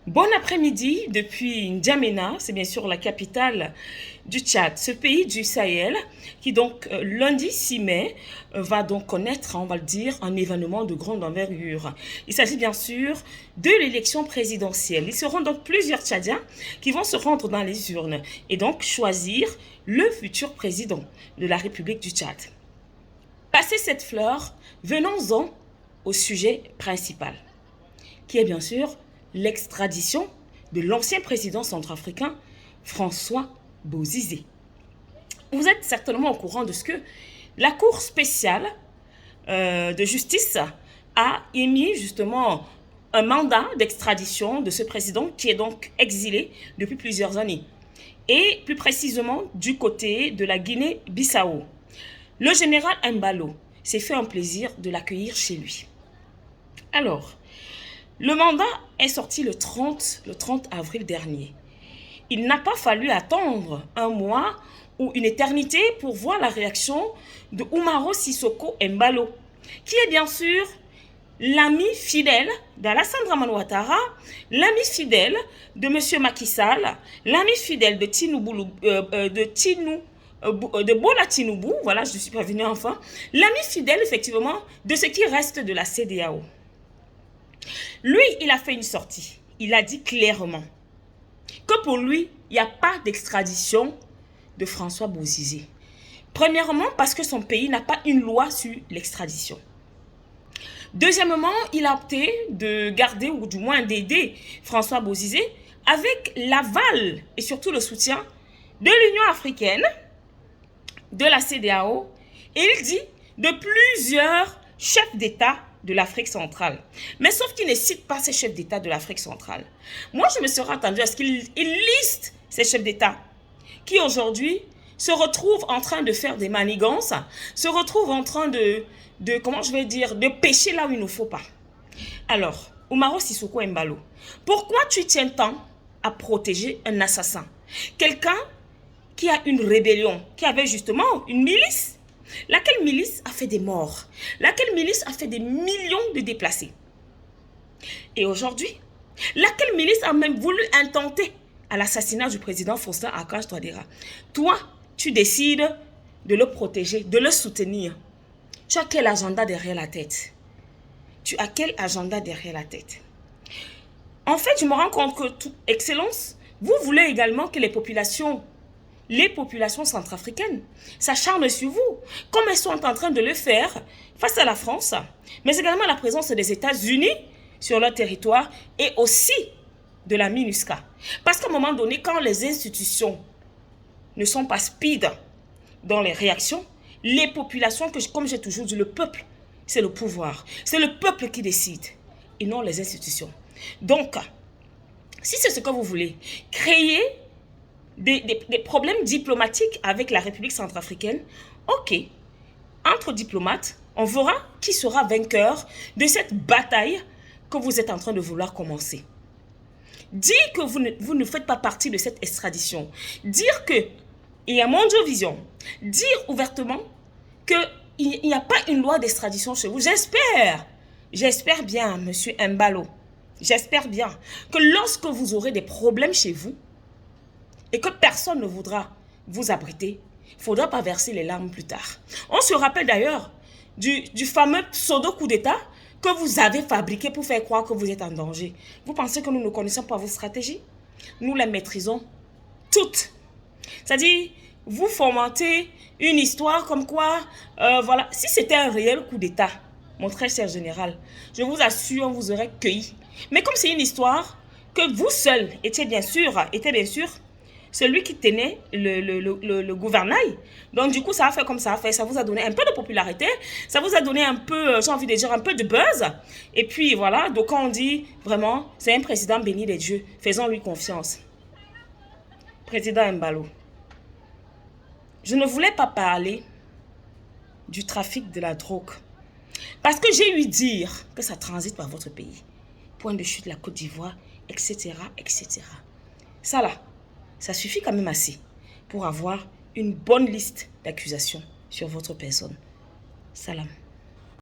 Bon après-midi depuis N'Djamena, c'est bien sûr la capitale du Tchad, ce pays du Sahel qui donc lundi 6 mai va donc connaître, on va le dire, un événement de grande envergure. Il s'agit bien sûr de l'élection présidentielle. Il seront donc plusieurs Tchadiens qui vont se rendre dans les urnes et donc choisir le futur président de la République du Tchad. Passé cette fleur, venons-en au sujet principal, qui est bien sûr l'extradition de l'ancien président centrafricain François Bozizé. Vous êtes certainement au courant de ce que la Cour spéciale de justice a émis justement un mandat d'extradition de ce président qui est donc exilé depuis plusieurs années. Et plus précisément du côté de la Guinée-Bissau. Le général Mbalo s'est fait un plaisir de l'accueillir chez lui. Alors, le mandat est sorti le 30 avril dernier. Il n'a pas fallu attendre un mois ou une éternité pour voir la réaction de Umaro Sissoko Embalo, qui est bien sûr l'ami fidèle d'Alassane Dramane Ouattara, l'ami fidèle de M. Macky Sall, l'ami fidèle de Bola Tinubu, voilà, je suis prévenue enfin, l'ami fidèle effectivement de ce qui reste de la CEDEAO. Lui, il a fait une sortie. Il a dit clairement que pour lui, il n'y a pas d'extradition de François Bozizé. Premièrement, parce que son pays n'a pas une loi sur l'extradition. Deuxièmement, il a opté de garder ou du moins d'aider François Bozizé avec l'aval et surtout le soutien de l'Union africaine, de la CEDEAO et il dit de plusieurs chefs d'État de l'Afrique centrale. Mais sauf qu'il ne cite pas ces chefs d'État de l'Afrique centrale. Moi, je me serais attendu à ce qu'il liste ces chefs d'État qui aujourd'hui se retrouvent en train de faire des manigances, se retrouvent en train comment je vais dire, de pêcher là où il ne faut pas. Alors, Umaro Sissoko Embalo, pourquoi tu tiens tant à protéger un assassin? Quelqu'un qui a une rébellion, qui avait justement une milice. Laquelle milice a fait des morts? Laquelle milice a fait des millions de déplacés? Et aujourd'hui, laquelle milice a même voulu intenter à l'assassinat du président Faustin Archange Touadéra? Toi, tu décides de le protéger, de le soutenir. Tu as quel agenda derrière la tête? Tu as quel agenda derrière la tête? En fait, je me rends compte que, Excellence, vous voulez également que les populations centrafricaines s'acharnent sur vous, comme elles sont en train de le faire face à la France, mais également la présence des États-Unis sur leur territoire et aussi de la MINUSCA. Parce qu'à un moment donné, quand les institutions ne sont pas speed dans les réactions, les populations, comme j'ai toujours dit, le peuple, c'est le pouvoir. C'est le peuple qui décide et non les institutions. Donc, si c'est ce que vous voulez, créer des problèmes diplomatiques avec la République centrafricaine, ok, entre diplomates, on verra qui sera vainqueur de cette bataille que vous êtes en train de vouloir commencer. Dire que vous ne faites pas partie de cette extradition, dire qu'il y a Mondiovision, dire ouvertement qu'il n'y a pas une loi d'extradition chez vous, j'espère bien, monsieur Mbalo, j'espère bien que lorsque vous aurez des problèmes chez vous, et que personne ne voudra vous abriter, il ne faudra pas verser les larmes plus tard. On se rappelle d'ailleurs du fameux pseudo-coup d'État que vous avez fabriqué pour faire croire que vous êtes en danger. Vous pensez que nous ne connaissons pas vos stratégies? Nous les maîtrisons toutes. C'est-à-dire, vous fomentez une histoire comme quoi, voilà, si c'était un réel coup d'État, mon très cher général, je vous assure, on vous aurait cueilli. Mais comme c'est une histoire que vous seul étiez bien sûr celui qui tenait le gouvernail. Donc, du coup, ça a fait comme ça a fait. Ça vous a donné un peu de popularité. Ça vous a donné un peu, j'ai envie de dire, un peu de buzz. Et puis, voilà. Donc, quand on dit, vraiment, c'est un président béni des dieux. Faisons-lui confiance. Président Mbalo. Je ne voulais pas parler du trafic de la drogue. Parce que j'ai eu dire que ça transite par votre pays. Point de chute, la Côte d'Ivoire, etc., etc. Ça, là. Ça suffit quand même assez pour avoir une bonne liste d'accusations sur votre personne. Salam.